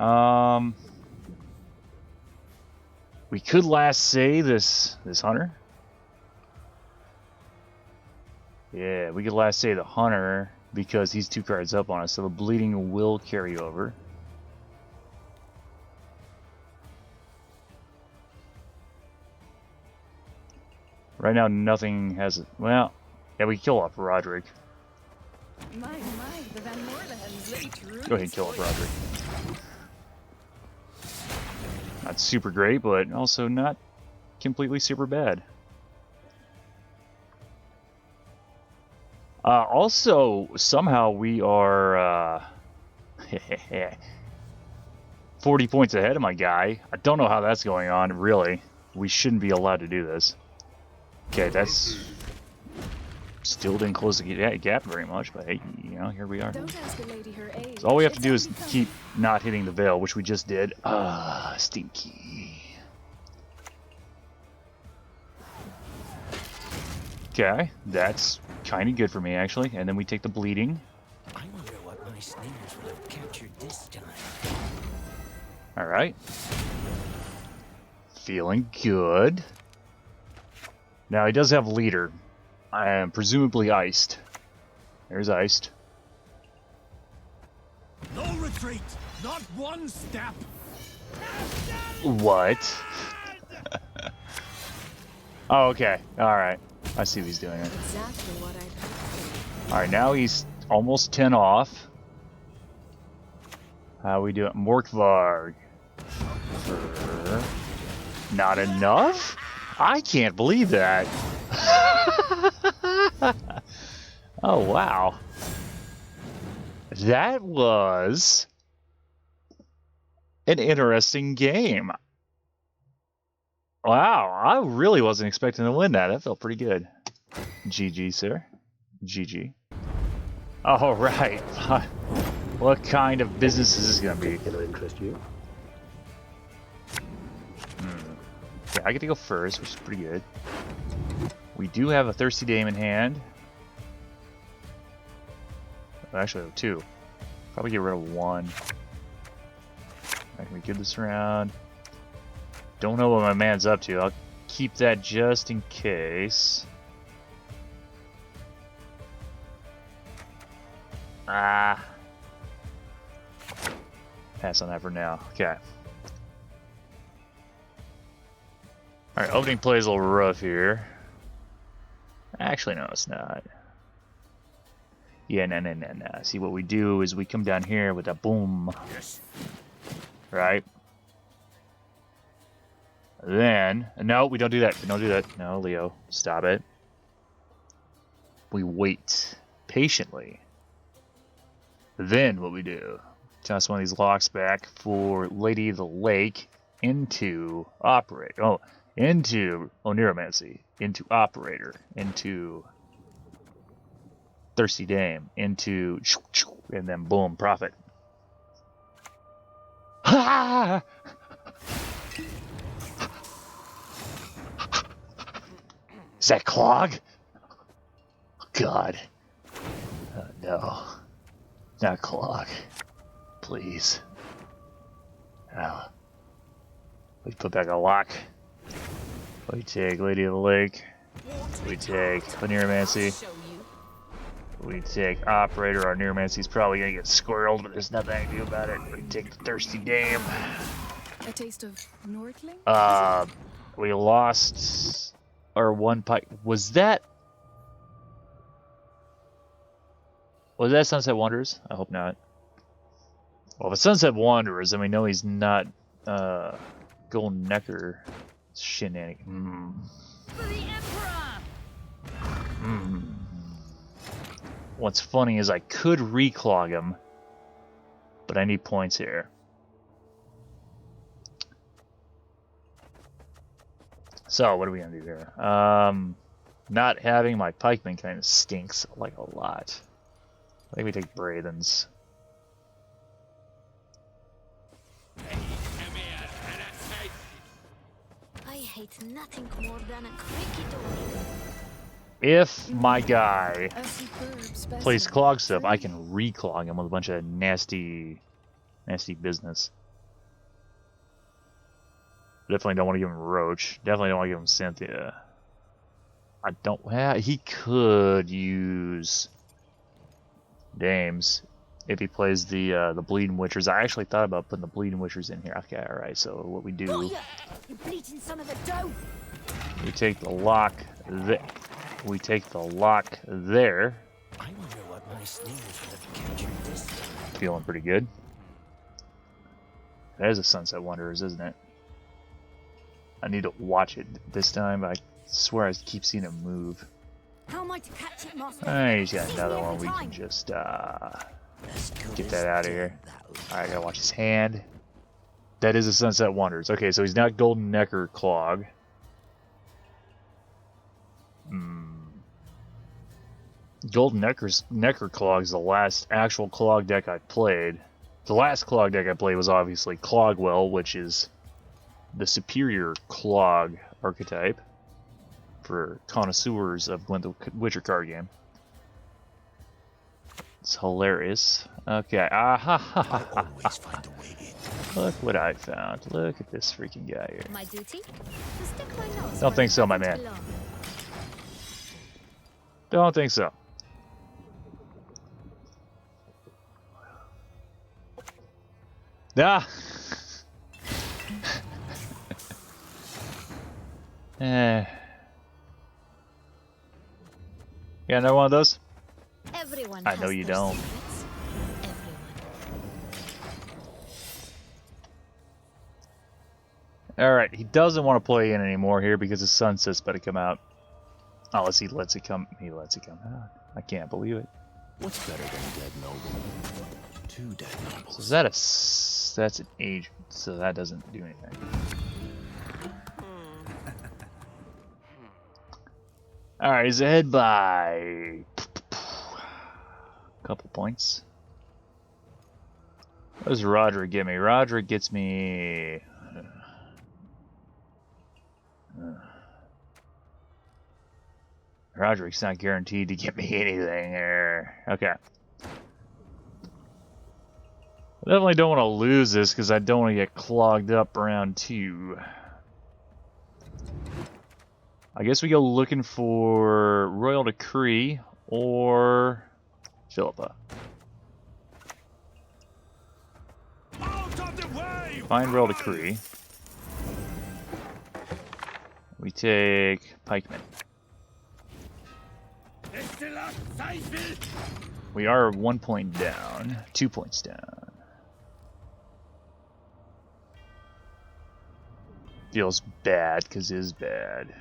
We could last say this hunter. Yeah, we could last say the hunter because he's 2 cards up on us, so the bleeding will carry over. Right now, nothing has. Well, yeah, we kill off Roderick. My, the Van Moorlands, they truly Go ahead and kill off Roderick. Not super great, but also not completely super bad. Also, somehow we are 40 points ahead of my guy. I don't know how that's going on, really. We shouldn't be allowed to do this. Okay, that's... Still didn't close the gap very much, but hey, you know, here we are. Don't ask a lady her age. So all we have to do It's is all keep not hitting the veil, which we just did. Stinky. Okay, that's kind of good for me, actually. And then we take the bleeding. I wonder what my snares would have captured this time. Alright. Feeling good. Now, he does have leader. I am presumably iced. There's iced. No retreat! Not one step! What? Oh, okay. Alright. I see what he's doing. exactly what I'd hoped. Alright, now he's almost 10 off. How we do it? Morkvarg. Not enough? I can't believe that. Oh, wow. That was an interesting game. Wow, I really wasn't expecting to win that. That felt pretty good. GG, sir. GG. All right. What kind of business is this going to be? Can I interest you? Yeah, I get to go first, which is pretty good. We do have a Thirsty Dame in hand. Actually, I have 2. Probably get rid of 1. I can good this round. Don't know what my man's up to. I'll keep that just in case. Ah. Pass on that for now. Okay. Alright, opening play is a little rough here. Actually, no, it's not. Yeah, no. See, what we do is we come down here with a boom. Yes. Right? Then, no, we don't do that. We don't do that. No, Leo, stop it. We wait patiently. Then what we do, toss one of these locks back for Lady of the Lake into operate. Oh, into Neuromancy, into operator, into Thirsty Dame, into and then boom, profit. Ha! Is that Clog? God. Oh, no. Not Clog. Please. Oh. We put back a lock. We take Lady of the Lake. We take Neuromancy. We take Operator. Our Neuromancy's probably gonna get squirreled, but there's nothing I can do about it. We take the Thirsty Dame. A taste of Nordling? We lost our 1 pike. Was that Sunset Wanderers? I hope not. Well, if it's Sunset Wanderers, then we know he's not Golden Necker shenanigan. For the Emperor! What's funny is I could reclog him, but I need points here. So what are we gonna do here? Not having my pikeman kind of stinks like a lot. I think we take Braithens. I hate nothing more than a creaky door. If my guy A superb specimen. plays clog stuff, I can reclog him with a bunch of nasty business. Definitely don't want to give him Roach. Definitely don't want to give him Cynthia. I don't have. He could use Dames if he plays the Bleeding Witchers. I actually thought about putting the Bleeding Witchers in here. Okay, all right. So what we do? You bleating son of a doe! We take the lock there. We take the lock there. I wonder what my snails would have captured this time. Feeling pretty good. That is a Sunset Wanderers, isn't it? I need to watch it this time. I swear I keep seeing him move. How am I to catch it, master? Alright, he's got Seize another me one. every We time. can just As good get as that out of dead, here. that lot. Alright, I gotta watch his hand. That is a Sunset Wanderers. Okay, so he's not Golden Necker Clog. Golden Necker Clog is the last actual Clog deck I played. The last Clog deck I played was obviously Clogwell, which is the superior Clog archetype for connoisseurs of Gwent the Witcher card game. It's hilarious. Okay, I always find a way in. Look what I found. Look at this freaking guy here. My duty? To stick my nose Don't where think it so, my doesn't man. belong. Don't think so. Ah! Eh. You got another one of those? Everyone I know has you their don't. secrets. Everyone. Alright, he doesn't want to play in anymore here because his Sunset's about to come out. Unless he lets it come out. I can't believe it. What's better than a dead noble? 2 dead nobles. So is that that's an agent, so that doesn't do anything. Alright, he's ahead by a couple points. What does Roderick get me? Roderick gets me... Roderick's not guaranteed to get me anything there. Okay. I definitely don't want to lose this because I don't want to get clogged up round 2. I guess we go looking for Royal Decree or Phillippe. Out of the way! Find Royal Decree. We take Pikeman. We are 1 point down, 2 points down. Feels bad because it is bad.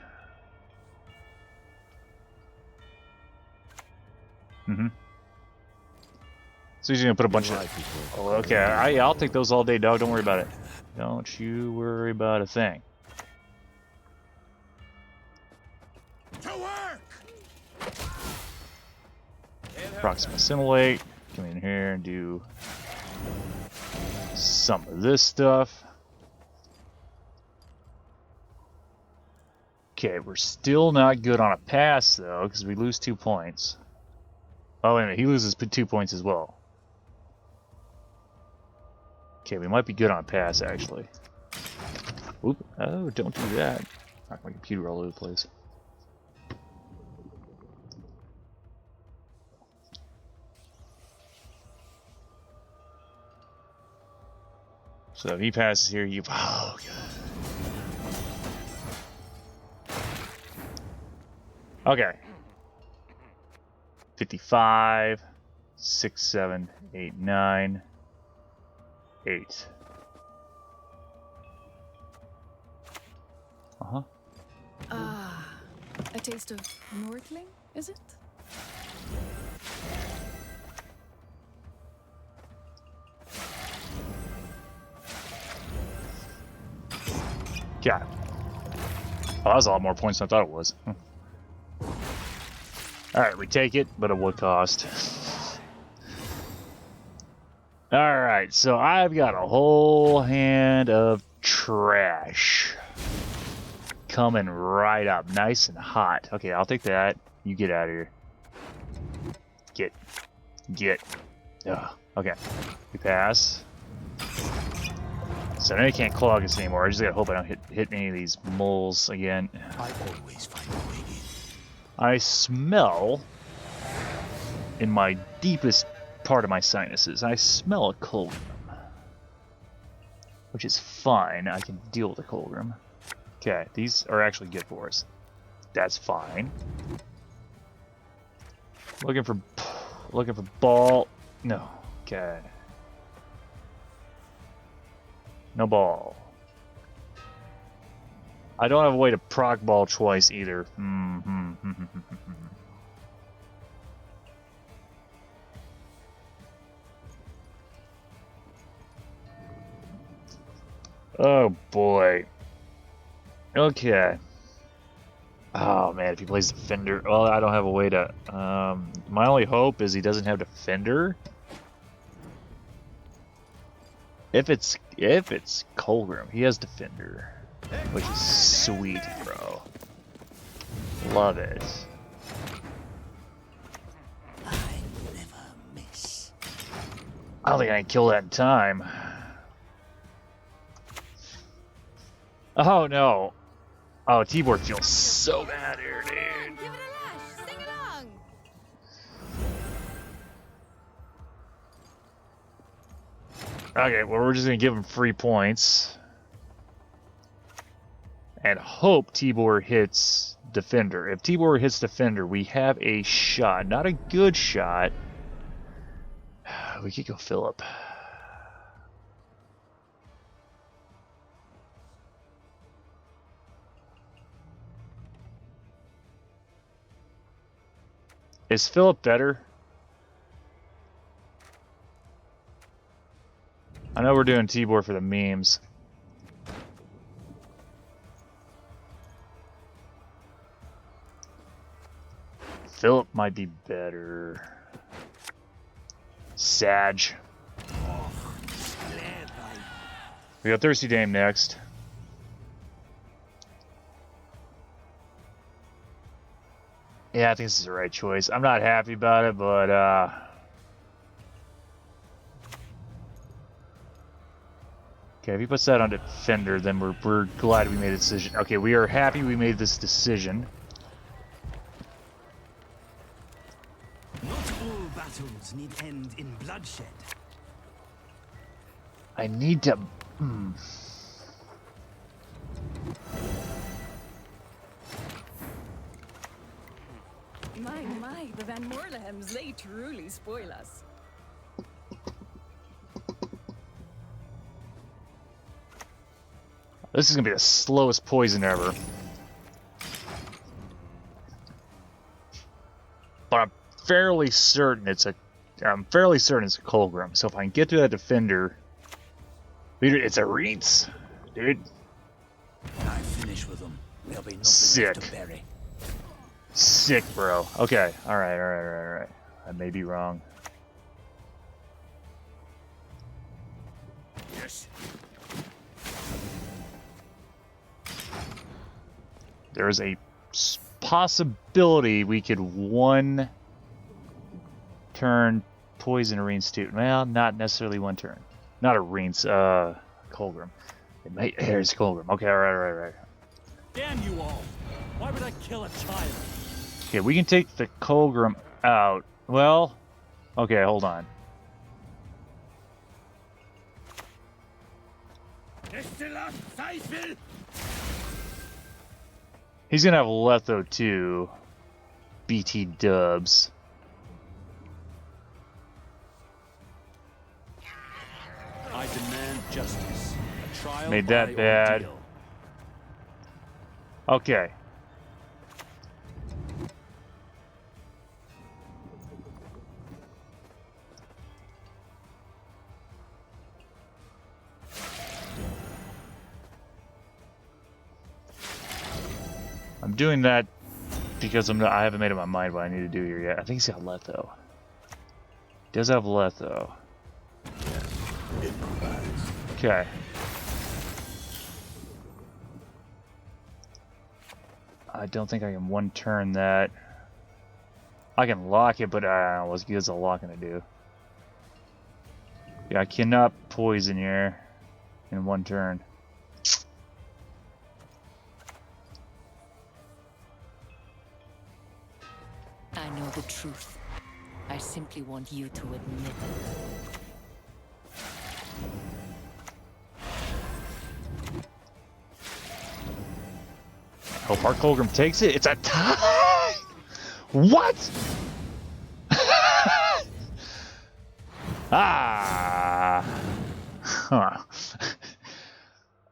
So he's gonna put a bunch of. Oh, okay, I'll take those all day, dog. Don't worry about it. Don't you worry about a thing. To work! Proxima Assimilate. Come in here and do some of this stuff. Okay, we're still not good on a pass though, because we lose 2 points. Oh, wait a minute, he loses 2 points as well. Okay, we might be good on a pass actually. Oop! Oh, don't do that. Knock my computer all over the place. So if he passes here, you. Oh, God. Okay. 55, 6, 7, 8, 9, 8. Uh-huh. Ah, a taste of Nordling, is it? God. Oh, that was a lot more points than I thought it was. Alright, we take it, but at what cost? Alright, so I've got a whole hand of trash coming right up, nice and hot. Okay, I'll take that. You get out of here. Get. Ugh. Okay, we pass. So now you can't clog us anymore. I just gotta hope I don't hit any of these moles again. I always find a way in. I smell, in my deepest part of my sinuses, I smell a Colgrim. Which is fine, I can deal with a Colgrim. Okay, these are actually good for us. That's fine. Looking for ball. No, okay. No ball. I don't have a way to proc ball twice either. Oh boy. Okay. Oh man, if he plays Defender, well, I don't have a way to. My only hope is he doesn't have Defender. If it's Colgrim, he has Defender, which is sweet, bro. Love it. I never miss. I don't think I can kill that in time. Oh no. Oh, Tibor feels so bad here, dude. Give it a lash. Sing along. Okay, well, we're just gonna give him free points. And hope Tibor hits Defender. If Tibor hits Defender, we have a shot. Not a good shot. We could go Phillippe. Is Phillippe better? know we're doing Tibor for the memes. Phillippe might be better. Sag. We got Thirsty Dame next. Yeah, I think this is the right choice. I'm not happy about it, but okay, if he puts that on Defender, then we're glad we made a decision. Okay, we are happy we made this decision. Not all battles need end in bloodshed. I need to. My, the Van Moorlehems, they truly spoil us. This is gonna be the slowest poison ever. But I'm fairly certain it's a Colgrim. So if I can get through that Defender, dude, it's a Reeds, dude. I finish with them. There'll be nothing Sick. left to bury. Sick, bro. Okay, all right. I may be wrong. Yes. There's a possibility we could one turn poison a Reens too. Well, not necessarily one turn. Not a Reens, Colgrim. It may. There's Colgrim. Okay, all right. Damn you all! Why would I kill a child? Okay, we can take the Colgrim out. Well, okay, hold on. He's gonna have Letho too. BT dubs. I demand justice. A trial Made that by bad. ordeal. Okay. I'm doing that because I haven't made up my mind what I need to do here yet. I think he's got Letho. He does have Letho. Okay. I don't think I can one turn that. I can lock it, but I don't know what good is a lock gonna do. Yeah, I cannot poison here in one turn. I know the truth. I simply want you to admit it. Hope our Colgrim takes it. It's a tie! What? Ah! Huh.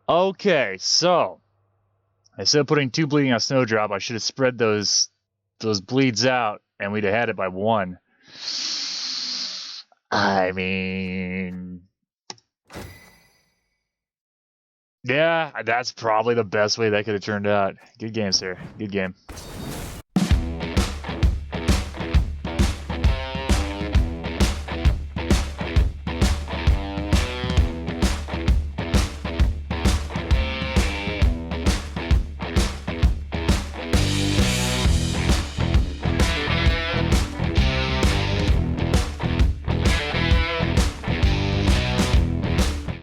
Okay, so instead of putting 2 bleeding on Snowdrop, I should have spread those bleeds out, and we'd have had it by 1. I mean, yeah, that's probably the best way that could have turned out. Good game, sir. Good game.